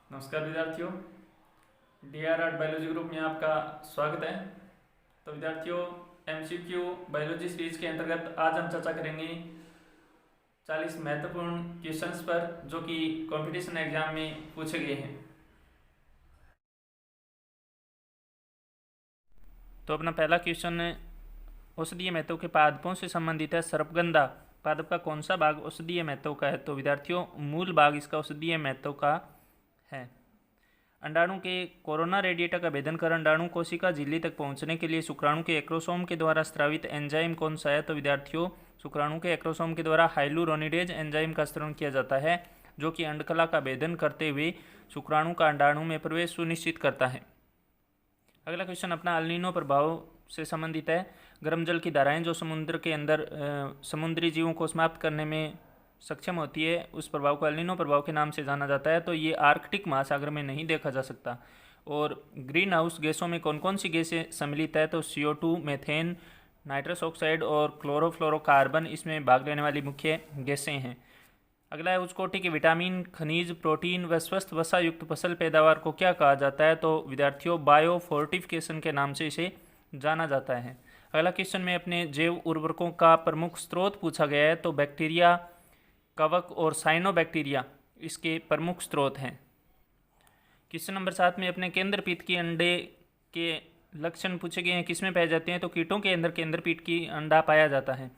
नमस्कार विद्यार्थियों, DRR biology group में आपका स्वागत है। तो विद्यार्थियों, MCQ बायोलॉजी सीरीज के अंतर्गत आज हम चर्चा करेंगे 40 महत्वपूर्ण क्वेश्चंस पर जो कि कंपटीशन एग्जाम में पूछे गए हैं। तो अपना पहला क्वेश्चन औषधीय महत्व के पादपों से संबंधित है। सर्पगंधा पादप का कौन सा भाग औषधीय महत्व का है? तो विद्यार्थियों, मूल भाग इसका औषधीय महत्व का है। अंडाणु के कोरोना रेडिएटा का भेदन कर अंडाणु कोशिका झिल्ली तक पहुंचने के लिए शुक्राणु के एक्रोसोम के द्वारा स्रावित एंजाइम कौन सा है? तो विद्यार्थियों, शुक्राणु के एक्रोसोम के द्वारा हाइलुरोनिडेज एंजाइम का स्त्रावन किया जाता है, जो कि अंडकला का भेदन करते हुए शुक्राणु का अंडाणु में प्रवेश सुनिश्चित करता है। अगला क्वेश्चन अपना अल्नीनो प्रभाव से संबंधित है। गर्म जल की धाराएं जो समुद्र के अंदर समुद्री जीवों को समाप्त करने में सक्षम होती है, उस प्रभाव को एल्निनो प्रभाव के नाम से जाना जाता है। तो ये आर्कटिक महासागर में नहीं देखा जा सकता। और ग्रीन हाउस गैसों में कौन कौन सी गैसें सम्मिलित है? तो CO2, मीथेन, नाइट्रस ऑक्साइड और क्लोरोफ्लोरोकार्बन इसमें भाग लेने वाली मुख्य गैसें हैं। अगला है, उच्च कोटि के विटामिन, खनिज, प्रोटीन व स्वस्थ वसा युक्त फसल पैदावार को क्या कहा जाता है? तो विद्यार्थियों, बायो फोर्टिफिकेशन के नाम से इसे जाना जाता है। अगला क्वेश्चन में अपने जैव उर्वरकों का प्रमुख स्रोत पूछा गया है। तो बैक्टीरिया, कवक और साइनोबैक्टीरिया इसके प्रमुख स्रोत हैं। क्वेश्चन नंबर 7 में अपने केंद्रपीठ की अंडे के लक्षण पूछे गए हैं। किसमें पाए जाते हैं? तो कीटों के अंदर केंद्रपीठ की अंडा पाया जाता है।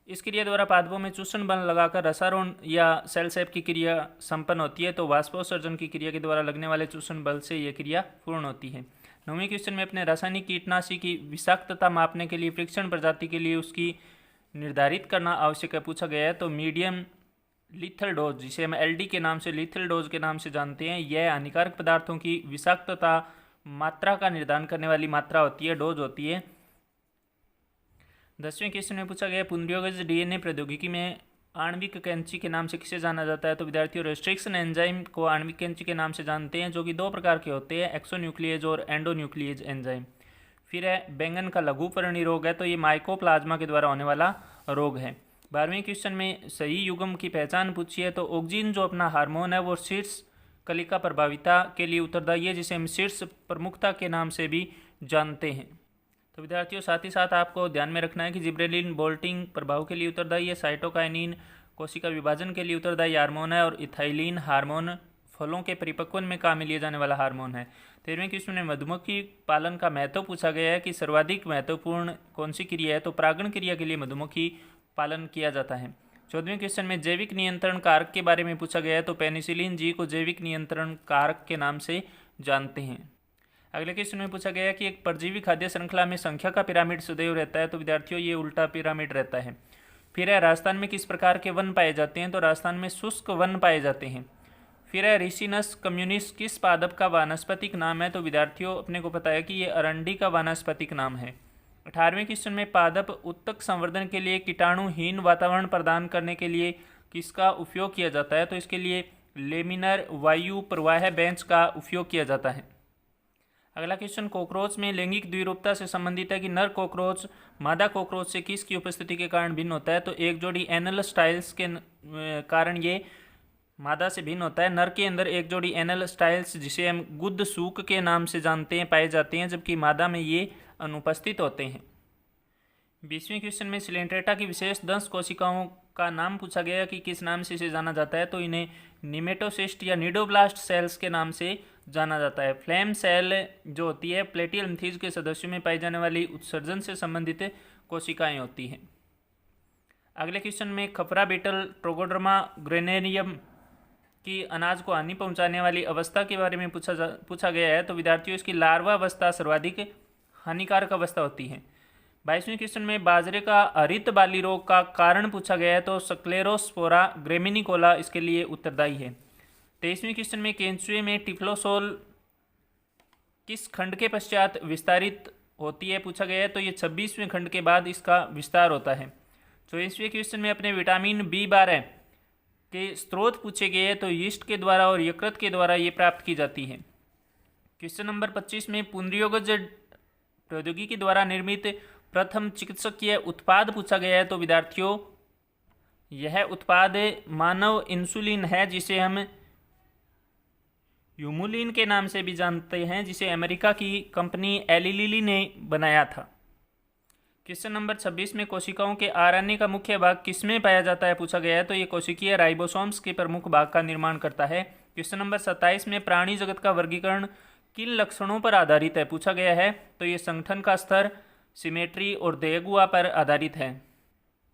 इस क्रिया द्वारा पादपों में चूषण बल लगाकर रसारोहण या सेल सेप की क्रिया संपन्न होती है। तो वाष्पोत्सर्जन की क्रिया के द्वारा लगने वाले चूषण बल से यह क्रिया पूर्ण होती है। 9वें क्वेश्चन में अपने रासायनिक कीटनाशी की विषाक्तता मापने के लिए परीक्षण प्रजाति के लिए उसकी निर्धारित करना आवश्यक है पूछा गया है। तो मीडियम लीथल डोज, जिसे हम LD के नाम से, लीथल डोज के नाम से जानते हैं, यह हानिकारक पदार्थों की विषाक्तता मात्रा का निर्धारण करने वाली मात्रा होती है, डोज होती है। 10वें क्वेश्चन में पूछा गया, पुनर्योगज DNA प्रौद्योगिकी में आणविक कैंची के नाम से किसे जाना जाता है? तो विद्यार्थियों, रेस्ट्रिक्शन एंजाइम को आणविक कैंची के नाम से जानते हैं, जो कि 2 प्रकार के होते हैं, एक्सोन्यूक्लिएज और एंडोन्यूक्लिएज एंजाइम। फिर है, बैंगन का लघुपर्णी रोग है, तो ये माइकोप्लाज्मा के द्वारा होने वाला रोग है। 12वें क्वेश्चन में सही युग्म की पहचान पूछी है। तो ऑक्जिन जो अपना हार्मोन है वो शीर्ष कलिका प्रभाविता के लिए उत्तरदायी है, जिसे हम शीर्ष प्रमुखता के नाम से भी जानते हैं। तो विद्यार्थियों, साथ ही साथ आपको ध्यान में रखना है कि जिब्रेलिन बोल्टिंग प्रभाव के लिए उत्तरदायी है, साइटोकाइनिन कोशिका विभाजन के लिए उत्तरदायी हार्मोन है, और इथाइलिन हार्मोन फलों के परिपक्वन में काम में लिए जाने वाला हार्मोन है। 13वें क्वेश्चन में मधुमक्खी पालन का महत्व पूछा गया है कि सर्वाधिक महत्वपूर्ण कौन सी क्रिया है? तो परागण क्रिया के लिए मधुमक्खी पालन किया जाता है। 14वें क्वेश्चन में जैविक नियंत्रण कारक के बारे में पूछा गया है। तो पेनिसिलिन जी को जैविक नियंत्रण कारक के नाम से जानते हैं। अगले क्वेश्चन में पूछा गया कि एक परजीवी खाद्य श्रृंखला में संख्या का पिरामिड सदैव रहता है। तो विद्यार्थियों, ये उल्टा पिरामिड रहता है। फिर है, राजस्थान में किस प्रकार के वन पाए जाते हैं? तो राजस्थान में शुष्क वन पाए जाते हैं। फिर है, रिसिनस कम्युनिस किस पादप का वानस्पतिक नाम है? तो विद्यार्थियों, अपने को पता है कि ये अरंडी का वानस्पतिक नाम है। 18वें क्वेश्चन में पादप उत्तक संवर्धन के लिए कीटाणुहीन वातावरण प्रदान करने के लिए किसका उपयोग किया जाता है? तो इसके लिए लेमिनर वायु प्रवाह बेंच का उपयोग किया जाता है। अगला क्वेश्चन कॉकरोच में लैंगिक द्विरूपता से संबंधित है कि नर कॉकरोच मादा कॉकरोच से किसकी उपस्थिति के कारण भिन्न होता है? तो एक जोड़ी एनल स्टाइल्स के कारण ये मादा से भिन्न होता है। नर के अंदर एक जोड़ी एनल स्टाइल्स, जिसे हम गुद सूक के नाम से जानते हैं, पाए जाते हैं, जबकि मादा में ये अनुपस्थित होते हैं। 20वें क्वेश्चन में सिलेंट्रेटा की विशेष दंश कोशिकाओं का नाम पूछा गया कि किस नाम से इसे जाना जाता है? तो इन्हें निमेटोसिस्ट या निडोब्लास्ट सेल्स के नाम से जाना जाता है। फ्लेम सेल जो होती है, प्लेटियलमिथीज के सदस्यों में पाई जाने वाली उत्सर्जन से संबंधित कोशिकाएं होती हैं। अगले क्वेश्चन में खपरा बीटल ट्रोगोडर्मा ग्रेनेरियम की अनाज को हानि पहुंचाने वाली अवस्था के बारे में पूछा गया है। तो विद्यार्थियों, इसकी लार्वा अवस्था सर्वाधिक हानिकारक अवस्था होती है। 22वें क्वेश्चन में बाजरे का हरित बाली रोग का कारण पूछा गया है। तो स्क्लेरोस्पोरा ग्रेमिनिकोला इसके लिए उत्तरदायी है। 23वें क्वेश्चन में केंचुए में टिफ्लोसोल किस खंड के पश्चात विस्तारित होती है पूछा गया है? तो ये 26वें खंड के बाद इसका विस्तार होता है। 24वें क्वेश्चन में अपने विटामिन B12 के स्रोत पूछे गए हैं। तो यीस्ट के द्वारा और यकृत के द्वारा ये प्राप्त की जाती है। क्वेश्चन नंबर 25 में पुनर्योगज प्रौद्योगिकी द्वारा निर्मित प्रथम चिकित्सकीय उत्पाद पूछा गया है। तो विद्यार्थियों, यह उत्पाद मानव इंसुलिन है, जिसे हम यूमुलिन के नाम से भी जानते हैं, जिसे अमेरिका की कंपनी एली लिली ने बनाया था। क्वेश्चन नंबर 26 में कोशिकाओं के आरएनए का मुख्य भाग किसमें पाया जाता है पूछा गया है, तो ये कोशिकीय राइबोसोम्स के प्रमुख भाग का निर्माण करता है। क्वेश्चन नंबर 27 में प्राणी जगत का वर्गीकरण किन लक्षणों पर आधारित है पूछा गया है, तो ये संगठन का स्तर, सिमेट्री और देहगुआ पर आधारित है।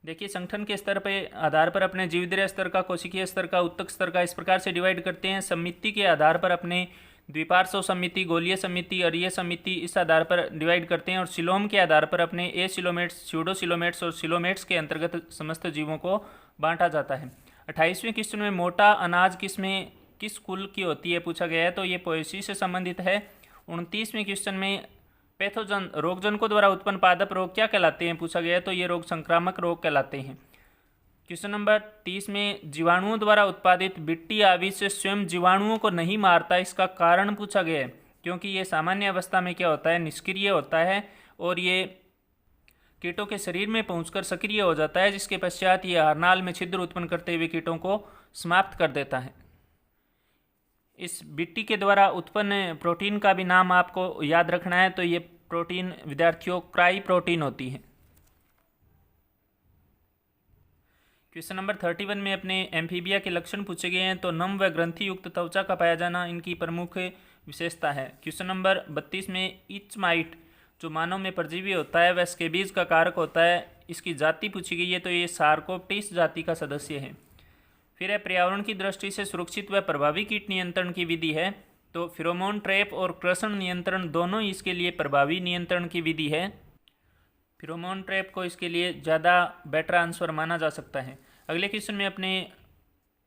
देखिए, संगठन के स्तर पर आधार पर अपने जीवद्रव्य स्तर का, कोशिकीय स्तर का, उत्तक स्तर का इस प्रकार से डिवाइड करते हैं। समिति के आधार पर अपने द्विपार्श्व समिति, गोलीय समिति, अरीय समिति इस आधार पर डिवाइड करते हैं। और सिलोम के आधार पर अपने एसिलोमेट्स, स्यूडोसिलोमेट्स और सिलोमेट्स के अंतर्गत समस्त जीवों को बांटा जाता है। 28वें क्वेश्चन में मोटा अनाज किस कुल की होती है पूछा गया है, तो ये पोएसी से संबंधित है। 29वें क्वेश्चन में पैथोजन, रोगजनकों द्वारा उत्पन्न पादप रोग क्या कहलाते हैं पूछा गया है, तो ये रोग संक्रामक रोग कहलाते हैं। क्वेश्चन नंबर 30 में जीवाणुओं द्वारा उत्पादित बिट्टी आविश स्वयं जीवाणुओं को नहीं मारता, इसका कारण पूछा गया है, क्योंकि ये सामान्य अवस्था में क्या होता है, निष्क्रिय होता है और ये कीटों के शरीर में पहुंचकर सक्रिय हो जाता है, जिसके पश्चात ये हार्नाल में छिद्र उत्पन्न करते हुए कीटों को समाप्त कर देता है। इस बिट्टी के द्वारा उत्पन्न प्रोटीन का भी नाम आपको याद रखना है, तो ये प्रोटीन विद्यार्थियों क्राई प्रोटीन होती है। क्वेश्चन नंबर 31 में अपने एम्फीबिया के लक्षण पूछे गए हैं, तो नम व ग्रंथि युक्त त्वचा का पाया जाना इनकी प्रमुख विशेषता है। क्वेश्चन नंबर 32 में इचमाइट जो मानव में परजीवी होता है वह स्केबीज का कारक होता है, इसकी जाति पूछी गई है, तो ये सार्कोप्टिस जाति का सदस्य है। फिर है पर्यावरण की दृष्टि से सुरक्षित व प्रभावी कीट नियंत्रण की विधि है, तो फिरोमोन ट्रैप और कृषण नियंत्रण दोनों इसके लिए प्रभावी नियंत्रण की विधि है। फिरोमोन ट्रैप को इसके लिए ज़्यादा बेटर आंसर माना जा सकता है। अगले क्वेश्चन में अपने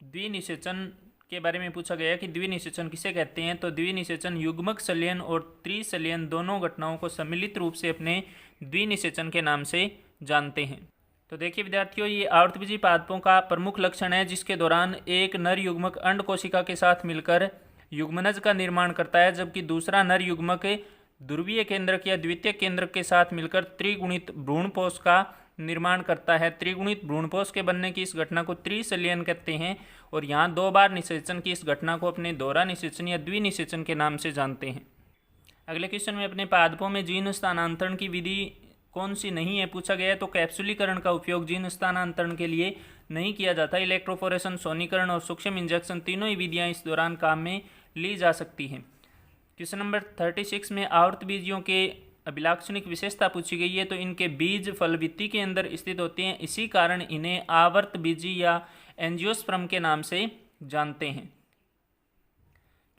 द्विनिषेचन के बारे में पूछा गया कि द्विनिषेचन किसे कहते हैं, तो द्विनिषेचन युग्मक संलयन और त्रिसंलयन दोनों घटनाओं को सम्मिलित रूप से अपने द्विनिषेचन के नाम से जानते हैं। तो देखिए विद्यार्थियों, ये आवर्तबीजी पादपों का प्रमुख लक्षण है, जिसके दौरान एक नर युग्मक अंड कोशिका के साथ मिलकर युग्मनज का निर्माण करता है, जबकि दूसरा नर युग्मक ध्रुवीय केंद्रक या द्वितीयक केंद्रक के साथ मिलकर त्रिगुणित भ्रूणपोष का निर्माण करता है। त्रिगुणित भ्रूणपोष के बनने की इस घटना को त्रिसंलयन कहते हैं, और यहाँ 2 बार निषेचन की इस घटना को अपने दोहरा निषेचन या द्विनिषेचन के नाम से जानते हैं। अगले क्वेश्चन में अपने पादपों में जीन स्थानांतरण की विधि कौन सी नहीं है पूछा गया है, तो कैप्सुलीकरण का उपयोग जीन स्थानांतरण के लिए नहीं किया जाता। इलेक्ट्रोफोरेशन, सोनीकरण और सूक्ष्म इंजेक्शन तीनों ही विधियाँ इस दौरान काम में ली जा सकती हैं। क्वेश्चन नंबर 36 में आवर्तबीजियों के अभिलाक्षणिक विशेषता पूछी गई है, तो इनके बीज फलभित्ति के अंदर स्थित होते हैं, इसी कारण इन्हें आवर्तबीजी या एंजियोस्पर्म के नाम से जानते हैं।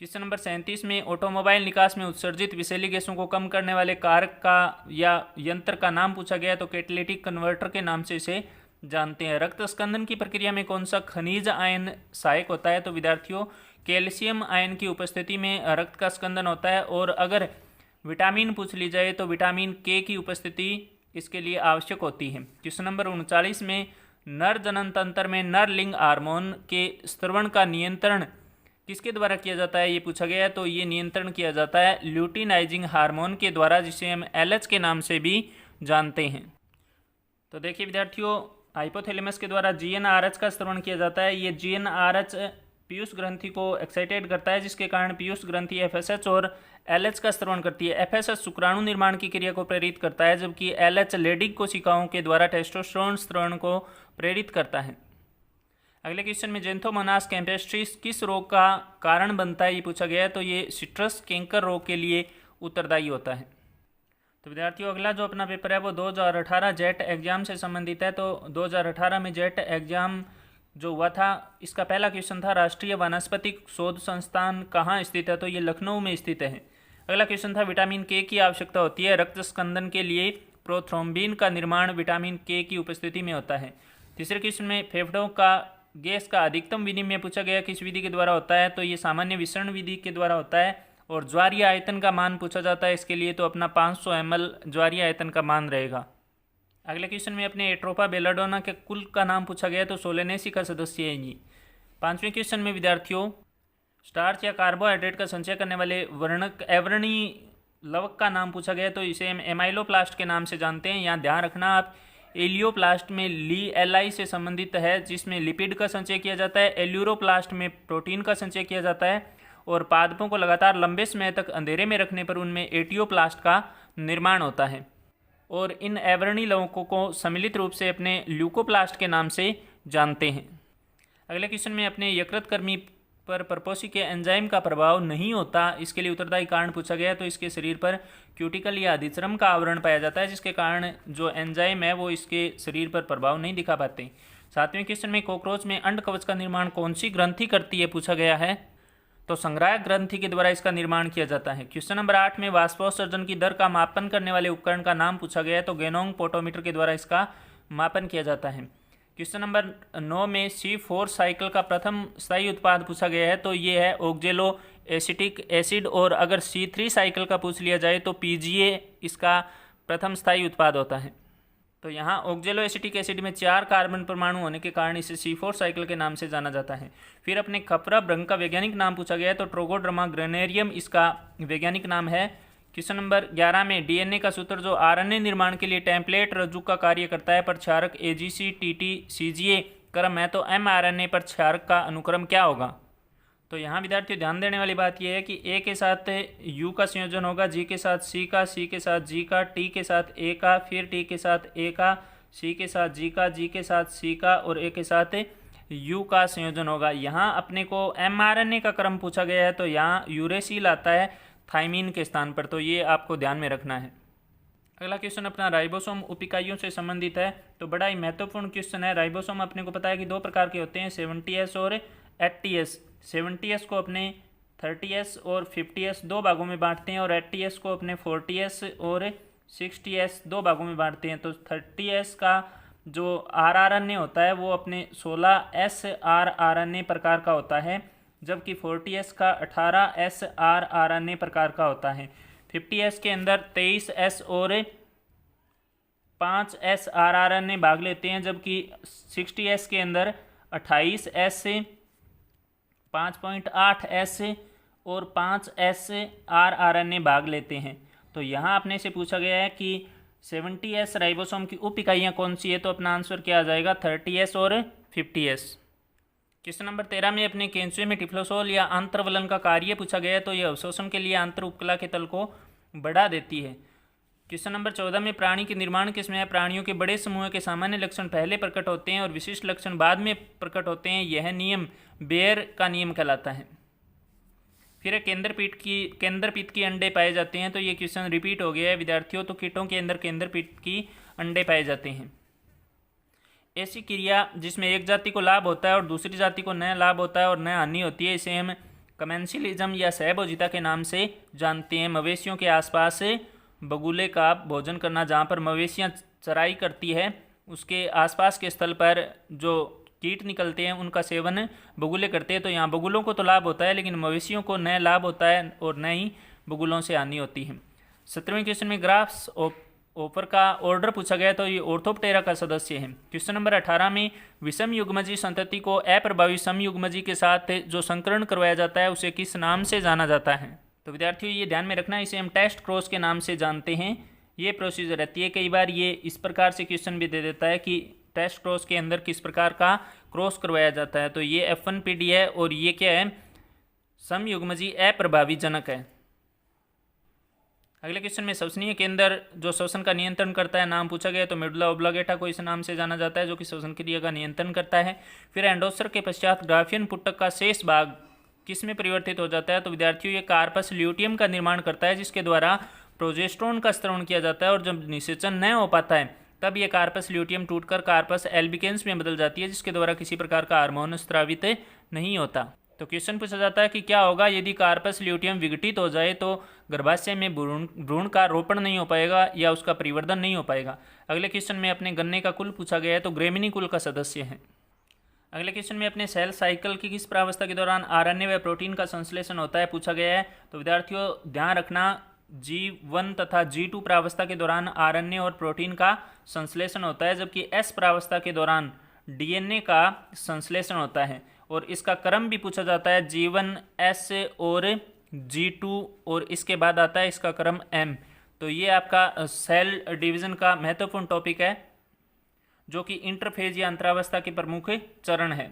क्वेश्चन नंबर 37 में ऑटोमोबाइल निकास में उत्सर्जित विषैली गैसों को कम करने वाले कारक का या यंत्र का नाम पूछा गया, तो कैटालिटिक कन्वर्टर के नाम से इसे जानते हैं। रक्त स्कंदन की प्रक्रिया में कौन सा खनिज आयन सहायक होता है, तो विद्यार्थियों कैल्शियम आयन की उपस्थिति में रक्त का स्कंदन होता है। और अगर विटामिन पूछ ली जाए तो विटामिन के की उपस्थिति इसके लिए आवश्यक होती है। क्वेश्चन नंबर 39 में नर जनन तंत्र में नर लिंग हार्मोन के स्रवण का नियंत्रण किसके द्वारा किया जाता है, ये पूछा गया है, तो ये नियंत्रण किया जाता है ल्यूटिनाइजिंग हार्मोन के द्वारा, जिसे हम एलएच के नाम से भी जानते हैं। तो देखिए विद्यार्थियों, हाइपोथैलेमस के द्वारा जीएनआरएच का स्रवण किया जाता है। ये जीएनआरएच पीयूष ग्रंथि को एक्साइटेड करता है, जिसके कारण पीयूष ग्रंथि एफएसएच और एलएच का स्रवण करती है। एफएसएच शुक्राणु निर्माण की क्रिया को प्रेरित करता है, जबकि एलएच लेडिक कोशिकाओं के द्वारा टेस्टोस्टेरोन स्रवण को प्रेरित करता है। अगले क्वेश्चन में जेंथोमोनास कैम्पेस्ट्रिस किस रोग का कारण बनता है, ये पूछा गया है, तो ये सिट्रस कैंकर रोग के लिए उत्तरदायी होता है। तो विद्यार्थियों, अगला जो अपना पेपर है वो 2018 जेट एग्जाम से संबंधित है। तो 2018 में जेट एग्जाम जो हुआ था, इसका पहला क्वेश्चन था राष्ट्रीय वानस्पतिक शोध संस्थान कहाँ स्थित है, तो ये लखनऊ में स्थित है। अगला क्वेश्चन था विटामिन के की आवश्यकता होती है रक्त स्कंदन के लिए, प्रोथ्रोम्बिन का निर्माण विटामिन के की उपस्थिति में होता है। तीसरे क्वेश्चन में फेफड़ों का गैस का अधिकतम विनिमय पूछा गया किस विधि के द्वारा होता है, तो ये सामान्य विसरण विधि के द्वारा होता है। और ज्वारीय आयतन का मान पूछा जाता है इसके लिए, तो अपना 500 ml ज्वारीय आयतन का मान रहेगा। अगले क्वेश्चन में अपने एट्रोपा बेलाडोना के कुल का नाम पूछा गया, तो सोलेनेसी का सदस्य है ये। 5वें क्वेश्चन में विद्यार्थियों स्टार्च या कार्बोहाइड्रेट का संचय करने वाले वर्णक अवर्णीय लवक का नाम पूछा गया, तो इसे हम एमाइलोप्लास्ट के नाम से जानते हैं। यहाँ ध्यान रखना आप, एलियोप्लास्ट में एल से संबंधित है, जिसमें लिपिड का संचय किया जाता है। एल्यूरोप्लास्ट में प्रोटीन का संचय किया जाता है। और पादपों को लगातार लंबे समय तक अंधेरे में रखने पर उनमें एटियोप्लास्ट का निर्माण होता है और इन आवरणीय लवकों को सम्मिलित रूप से अपने ल्यूकोप्लास्ट के नाम से जानते हैं। अगले क्वेश्चन में अपने यकृत कर्मी पर परपोषी के एंजाइम का प्रभाव नहीं होता, इसके लिए उत्तरदायी कारण पूछा गया है। तो इसके शरीर पर क्यूटिकल या अधिचर्म का आवरण पाया जाता है, जिसके कारण जो एंजाइम है वो इसके शरीर पर प्रभाव नहीं दिखा पाते। सातवें क्वेश्चन में कॉकरोच में अंड कवच का निर्माण कौन सी ग्रंथि करती है पूछा गया है। तो संग्राहक ग्रंथि के द्वारा इसका निर्माण किया जाता है। क्वेश्चन नंबर 8 में वाष्पोत्सर्जन की दर का मापन करने वाले उपकरण का नाम पूछा गया है। तो गेनोंग पोटोमीटर के द्वारा इसका मापन किया जाता है। क्वेश्चन नंबर 9 में C4 साइकिल का प्रथम स्थायी उत्पाद पूछा गया है। तो ये है ऑक्जेलो एसिटिक एसिड, और अगर C3 साइकिल का पूछ लिया जाए तो PGA इसका प्रथम स्थायी उत्पाद होता है। तो यहाँ ऑक्जेलो एसिटिक एसिड में 4 कार्बन परमाणु होने के कारण इसे C4 साइकिल के नाम से जाना जाता है। फिर अपने खपरा भृंग का वैज्ञानिक नाम पूछा गया है। तो ट्रोगोड्रमा ग्रेनेरियम इसका वैज्ञानिक नाम है। क्वेश्चन नंबर 11 में डीएनए का सूत्र जो आरएनए निर्माण के लिए टेम्पलेट रज्जु का कार्य करता है पर क्षारक AGC TT CGA क्रम है, तो mRNA पर क्षारक का अनुक्रम क्या होगा। तो यहाँ विद्यार्थियों ध्यान देने वाली बात यह है कि A के साथ U का संयोजन होगा, G के साथ C का, C के साथ G का, T के साथ A का, फिर T के साथ A का, C के साथ G का, G के साथ C का और A के साथ U का संयोजन होगा। यहाँ अपने को mRNA का क्रम पूछा गया है, तो यहाँ यूरेसिल आता है थाइमीन के स्थान पर, तो ये आपको ध्यान में रखना है। अगला क्वेश्चन अपना राइबोसोम उपिकाइयों से संबंधित है। तो बड़ा ही महत्वपूर्ण क्वेश्चन है। राइबोसोम अपने को पता है कि 2 प्रकार के होते हैं, 70S और 80S। 70S को अपने 30S और 50S 2 भागों में बांटते हैं और 80S को अपने 40S और 60S 2 भागों में बांटते हैं। तो 30S का जो rRNA होता है वो अपने 16S rRNA प्रकार का होता है, जबकि 40S का 18S rRNA प्रकार का होता है। 50S के अंदर 23S और 5S rRNA भाग लेते हैं, जबकि 60S के अंदर 28S 5.8S और 5S rRNA भाग लेते हैं। तो यहाँ अपने से पूछा गया है कि 70S राइबोसोम की उप इकाइयाँ कौन सी है। तो अपना आंसर क्या आ जाएगा, 30S और 50S। क्वेश्चन नंबर 13 में अपने केंचुए में टिफ्लोसोल या आंतरवलन का कार्य पूछा गया है। तो यह अवशोषण के लिए आंतर उपकला के तल को बढ़ा देती है। क्वेश्चन नंबर 14 में प्राणी के निर्माण के समय प्राणियों के बड़े समूह के सामान्य लक्षण पहले प्रकट होते हैं और विशिष्ट लक्षण बाद में प्रकट होते हैं। यह नियम बेयर का नियम कहलाता है। फिर केंद्रपीत की अंडे पाए जाते हैं। तो ये क्वेश्चन रिपीट हो गया है विद्यार्थियों। तो कीटों के अंदर केंद्रपीत की अंडे पाए जाते हैं। ऐसी क्रिया जिसमें एक जाति को लाभ होता है और दूसरी जाति को न लाभ होता है और न हानि होती है, इसे हम कमेंशियलिज्म या सहभोजिता के नाम से जानते हैं। मवेशियों के आसपास बगुले का भोजन करना, जहाँ पर मवेशियाँ चराई करती है उसके आसपास के स्थल पर जो कीट निकलते हैं उनका सेवन बगुले करते हैं। तो यहाँ बगुलों को तो लाभ होता है, लेकिन मवेशियों को न लाभ होता है और न ही बगुलों से हानि होती है। 17वें क्वेश्चन में ग्राफ्स ओपर का ऑर्डर पूछा गया। तो ये ऑर्थोप्टेरा का सदस्य है। क्वेश्चन नंबर 18 में विषम युग्मजी संतति को अप्रभावी समयुग्मजी के साथ जो संकरण करवाया जाता है उसे किस नाम से जाना जाता है। तो विद्यार्थियों ये ध्यान में रखना, इसे हम टेस्ट क्रॉस के नाम से जानते हैं। ये प्रोसीजर रहती है। कई बार ये इस प्रकार से क्वेश्चन भी दे देता है कि टेस्ट क्रॉस के अंदर किस प्रकार का क्रॉस करवाया जाता है। तो ये F1PD है और ये क्या है, समयुग्मजी अप्रभावी जनक है। अगले क्वेश्चन में श्वसनीय केंद्र जो श्वसन का नियंत्रण करता है नाम पूछा गया। तो मेडुला ओब्लांगेटा को इस नाम से जाना जाता है जो कि श्वसन क्रिया का नियंत्रण करता है। फिर एंडोसर के पश्चात ग्राफियन पुटक का शेष भाग किस में परिवर्तित हो जाता है। तो विद्यार्थियों ये कार्पस ल्यूटियम का निर्माण करता है, जिसके द्वारा प्रोजेस्टेरोन का स्त्रवण किया जाता है और जब निषेचन न हो पाता है तब ये कार्पस ल्यूटियम टूटकर कार्पस एल्बिकेंस में बदल जाती है, जिसके द्वारा किसी प्रकार का हार्मोन स्रावित नहीं होता। तो क्वेश्चन पूछा जाता है कि क्या होगा यदि कार्पस ल्यूटियम विघटित हो जाए तो गर्भाशय में भ्रूण का रोपण नहीं हो पाएगा या उसका परिवर्धन नहीं हो पाएगा। अगले क्वेश्चन में अपने गन्ने का कुल पूछा गया है। तो ग्रेमिनी कुल का सदस्य है। अगले क्वेश्चन में अपने सेल साइकिल की किस प्रावस्था के दौरान आरएनए व प्रोटीन का संश्लेषण होता है पूछा गया है। तो विद्यार्थियों ध्यान रखना, G1 तथा G2 प्रावस्था के दौरान आरएनए और प्रोटीन का संश्लेषण होता है, जबकि S प्रावस्था के दौरान डीएनए का संश्लेषण होता है। और इसका क्रम भी पूछा जाता है, G1 S और G2 और इसके बाद आता है इसका क्रम M। तो ये आपका सेल डिवीज़न का महत्वपूर्ण टॉपिक है जो कि इंटरफेज या अंतरावस्था के प्रमुख चरण है।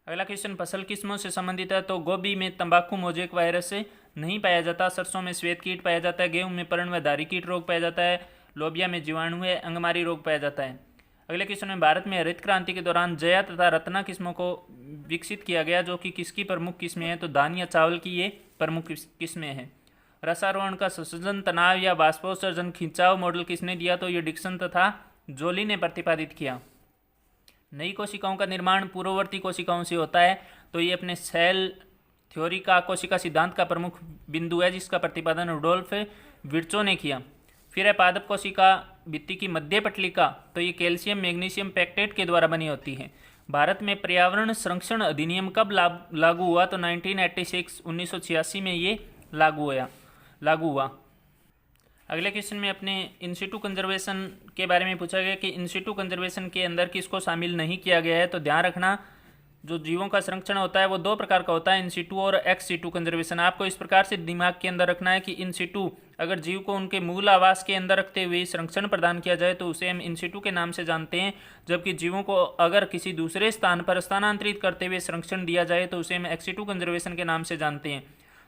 अगला क्वेश्चन फसल किस्मों से संबंधित है। तो गोभी में तंबाकू मोजेक वायरस से नहीं पाया जाता, सरसों में श्वेत कीट पाया जाता है, गेहूं में पर्ण व धारी कीट रोग पाया जाता है, लोबिया में जीवाणु है, अंगमारी रोग पाया जाता है। अगले क्वेश्चन में भारत में हरित क्रांति के दौरान जया तथा रत्ना किस्मों को विकसित किया गया, जो कि किसकी प्रमुख किस्में हैं। तो धान या चावल की ये प्रमुख किस्में हैं। रसारोहण का संसर्जन, तनाव या बाष्पोत्सर्जन खिंचाव मॉडल किसने दिया। तो ये डिक्सन तथा जोली ने प्रतिपादित किया। नई कोशिकाओं का निर्माण पूर्ववर्ती कोशिकाओं से होता है। तो ये अपने सेल थ्योरी का कोशिका सिद्धांत का प्रमुख बिंदु है, जिसका प्रतिपादन रुडोल्फ विर्चो ने किया। फिर है पादप कोशिका भित्ति की मध्य पटलिका। तो ये कैल्शियम मैग्नीशियम पैक्टेट के द्वारा बनी होती है। भारत में पर्यावरण संरक्षण अधिनियम कब लागू हुआ। तो 1986 1986 में ये लागू हुआ। अगले क्वेश्चन में अपने इंसिटू कंजर्वेशन के बारे में पूछा गया कि इंसिटू कंजर्वेशन के अंदर किसको शामिल नहीं किया गया है। तो ध्यान रखना, जो जीवों का संरक्षण होता है वो दो प्रकार का होता है, इन सिटू और एक्स सिटू कंजर्वेशन। आपको इस प्रकार से दिमाग के अंदर रखना है कि इन सिटू अगर जीव को उनके मूल आवास के अंदर रखते हुए संरक्षण प्रदान किया जाए तो उसे हम इन सिटू के नाम से जानते हैं, जबकि जीवों को अगर किसी दूसरे स्थान पर स्थानांतरित करते हुए संरक्षण दिया जाए तो उसे हम एक्स सिटू कंजर्वेशन के नाम से जानते हैं।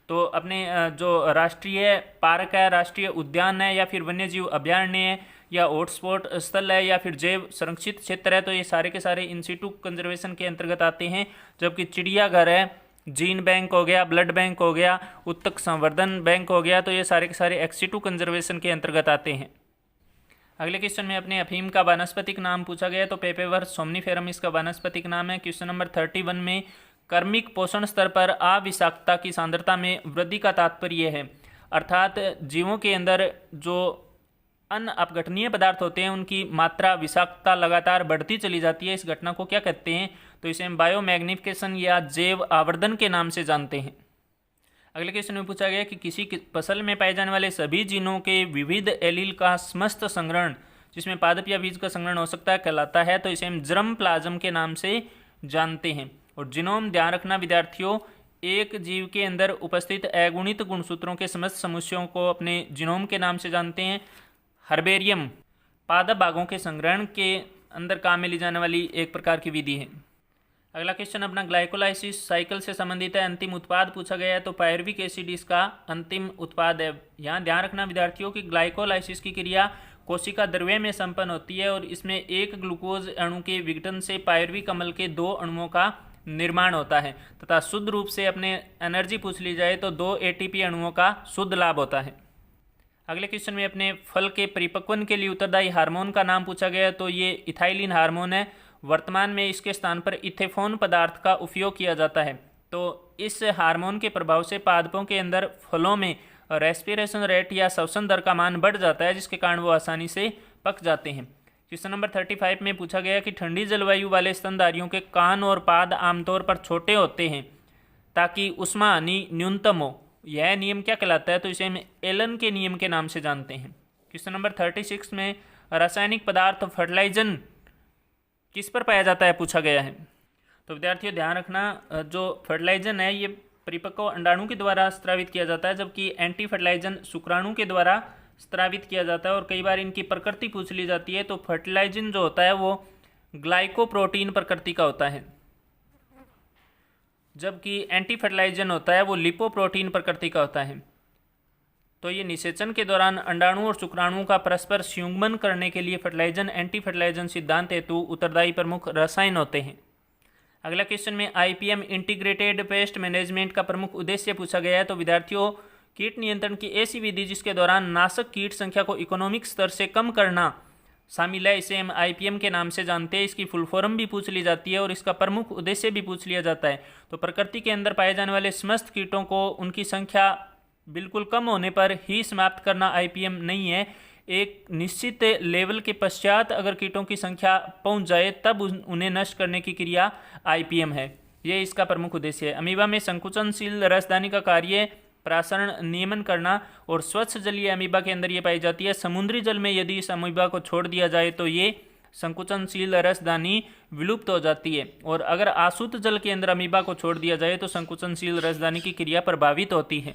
तो अपने जो राष्ट्रीय पार्क है, राष्ट्रीय उद्यान है, या फिर वन्यजीव अभयारण्य है, या हॉटस्पॉट स्थल है, या फिर जैव संरक्षित क्षेत्र है, तो ये सारे के सारे इन सिटू कंजर्वेशन के अंतर्गत आते हैं। जबकि चिड़ियाघर है, जीन बैंक हो गया, ब्लड बैंक हो गया, उत्तक संवर्धन बैंक हो गया, तो ये सारे के सारे एक्स सिटू कंजर्वेशन के अंतर्गत आते हैं। अगले क्वेश्चन में अपने अफीम का वानस्पतिक नाम पूछा गया। तो पेपेवर सोमनीफेरम इसका वानस्पतिक नाम है। क्वेश्चन नंबर 31 में कर्मिक पोषण स्तर पर अविषाक्तता की सांद्रता में वृद्धि का तात्पर्य है, अर्थात जीवों के अंदर जो अन्य अपघटनीय पदार्थ होते हैं उनकी मात्रा विषाक्तता लगातार बढ़ती चली जाती है। इस घटना को क्या कहते हैं। तो इसे हम बायोमैग्निफिकेशन या जैव आवर्धन के नाम से जानते हैं। अगले क्वेश्चन में पूछा गया कि किसी फसल में पाए जाने वाले सभी जीनों के विविध एलील का समस्त संग्रहण, जिसमें पादप या बीज का संग्रहण हो सकता है, कहलाता है। तो इसे हम जर्म प्लाज्म के नाम से जानते हैं। और जीनोम, ध्यान रखना विद्यार्थियों, एक जीव के अंदर उपस्थित अगुणित गुणसूत्रों के समस्त समुच्चयों को अपने जीनोम के नाम से जानते हैं। हर्बेरियम पादप भागों के संग्रहण के अंदर काम में ली जाने वाली एक प्रकार की विधि है। अगला क्वेश्चन अपना ग्लाइकोलाइसिस साइकिल से संबंधित है। अंतिम उत्पाद पूछा गया है। तो पायरुविक एसिड इसका अंतिम उत्पाद है। यहाँ ध्यान रखना विद्यार्थियों की ग्लाइकोलाइसिस की क्रिया कोशिका द्रव्य में संपन्न होती है और इसमें एक ग्लूकोज अणु के विघटन से पायरुविक अम्ल के 2 अणुओं का निर्माण होता है तथा शुद्ध रूप से अपने एनर्जी पूछ ली जाए तो 2 एटीपी अणुओं का शुद्ध लाभ होता है। अगले क्वेश्चन में अपने फल के परिपक्वन के लिए उत्तरदायी हार्मोन का नाम पूछा गया। तो ये इथाइलिन हार्मोन है। वर्तमान में इसके स्थान पर इथेफोन पदार्थ का उपयोग किया जाता है। तो इस हार्मोन के प्रभाव से पादपों के अंदर फलों में रेस्पिरेशन रेट या श्वसन दर का मान बढ़ जाता है, जिसके कारण वो आसानी से पक जाते हैं। क्वेश्चन नंबर 35 में पूछा गया कि ठंडी जलवायु वाले स्तनधारियों के कान और पाद आमतौर पर छोटे होते हैं ताकि उष्मा हानि न्यूनतम हो। यह नियम क्या कहलाता है। तो इसे हम एलन के नियम के नाम से जानते हैं। क्वेश्चन नंबर 36 में रासायनिक पदार्थ फर्टिलाइजन किस पर पाया जाता है पूछा गया है। तो विद्यार्थियों ध्यान रखना, जो फर्टिलाइजन है ये परिपक्व अंडाणु के द्वारा स्त्रावित किया जाता है, जबकि एंटी फर्टिलाइजन शुक्राणु के द्वारा स्त्रावित किया जाता है। और कई बार इनकी प्रकृति पूछ ली जाती है। तो फर्टिलाइजन जो होता है वो ग्लाइकोप्रोटीन प्रकृति का होता है, जबकि एंटी फर्टिलाइजन होता है वो लिपोप्रोटीन प्रकृति का होता है। तो ये निषेचन के दौरान अंडाणु और शुक्राणुओं का परस्पर संयुग्मन करने के लिए फर्टिलाइजन एंटी फर्टिलाइजन सिद्धांत हेतु उत्तरदायी प्रमुख रसायन होते हैं। अगला क्वेश्चन में आईपीएम इंटीग्रेटेड पेस्ट मैनेजमेंट का प्रमुख उद्देश्य पूछा गया है। तो विद्यार्थियों, कीट नियंत्रण की ऐसी विधि जिसके दौरान नाशक कीट संख्या को इकोनॉमिक स्तर से कम करना शामिल है, इसे हम आईपीएम के नाम से जानते हैं। इसकी फुल फॉर्म भी पूछ ली जाती है और इसका प्रमुख उद्देश्य भी पूछ लिया जाता है। तो प्रकृति के अंदर पाए जाने वाले समस्त कीटों को उनकी संख्या बिल्कुल कम होने पर ही समाप्त करना आईपीएम नहीं है। एक निश्चित लेवल के पश्चात अगर कीटों की संख्या पहुंच जाए तब उन्हें नष्ट करने की क्रिया आईपीएम है। ये इसका प्रमुख उद्देश्य है। अमीबा में संकुचनशील रसदानी का कार्य प्रासरण नियमन करना और स्वच्छ जलीय अमीबा के अंदर ये पाई जाती है। समुद्री जल में यदि इस अमीबा को छोड़ दिया जाए तो ये संकुचनशील रसदानी विलुप्त हो जाती है, और अगर आसुत जल के अंदर अमीबा को छोड़ दिया जाए तो संकुचनशील रसदानी की क्रिया प्रभावित होती है।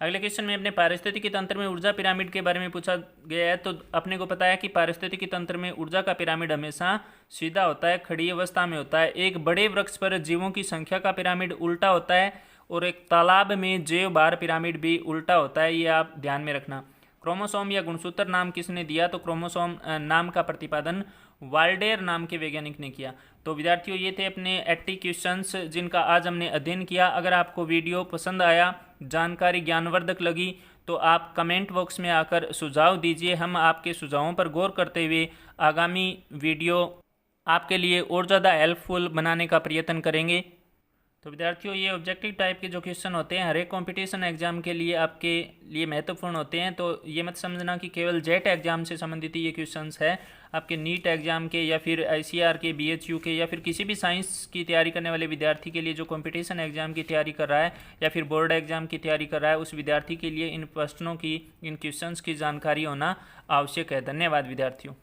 अगले क्वेश्चन में अपने पारिस्थितिकी तंत्र में ऊर्जा पिरामिड के बारे में पूछा गया है। तो अपने को पता है कि पारिस्थितिकी तंत्र में ऊर्जा का पिरामिड हमेशा सीधा होता है, खड़ी अवस्था में होता है। एक बड़े वृक्ष पर जीवों की संख्या का पिरामिड उल्टा होता है और एक तालाब में जैव भार पिरामिड भी उल्टा होता है, ये आप ध्यान में रखना। क्रोमोसोम या गुणसूत्र नाम किसने दिया? तो क्रोमोसोम नाम का प्रतिपादन वाल्डेयर नाम के वैज्ञानिक ने किया। तो विद्यार्थियों, ये थे अपने 80 क्वेश्चंस जिनका आज हमने अध्ययन किया। अगर आपको वीडियो पसंद आया, जानकारी ज्ञानवर्धक लगी, तो आप कमेंट बॉक्स में आकर सुझाव दीजिए। हम आपके सुझावों पर गौर करते हुए आगामी वीडियो आपके लिए और ज़्यादा हेल्पफुल बनाने का प्रयत्न करेंगे। तो विद्यार्थियों, ये ऑब्जेक्टिव टाइप के जो क्वेश्चन होते हैं हर एक कॉम्पिटिशन एग्जाम के लिए आपके लिए महत्वपूर्ण होते हैं। तो ये मत समझना कि केवल जेट एग्जाम से संबंधित ये क्वेश्चंस है। आपके नीट एग्जाम के या फिर ICAR के, BHU के या फिर किसी भी साइंस की तैयारी करने वाले विद्यार्थी के लिए जो कॉम्पिटिशन एग्जाम की तैयारी कर रहा है या फिर बोर्ड एग्जाम की तैयारी कर रहा है, उस विद्यार्थी के लिए इन प्रश्नों की, इन क्वेश्चंस की जानकारी होना आवश्यक है। धन्यवाद विद्यार्थियों।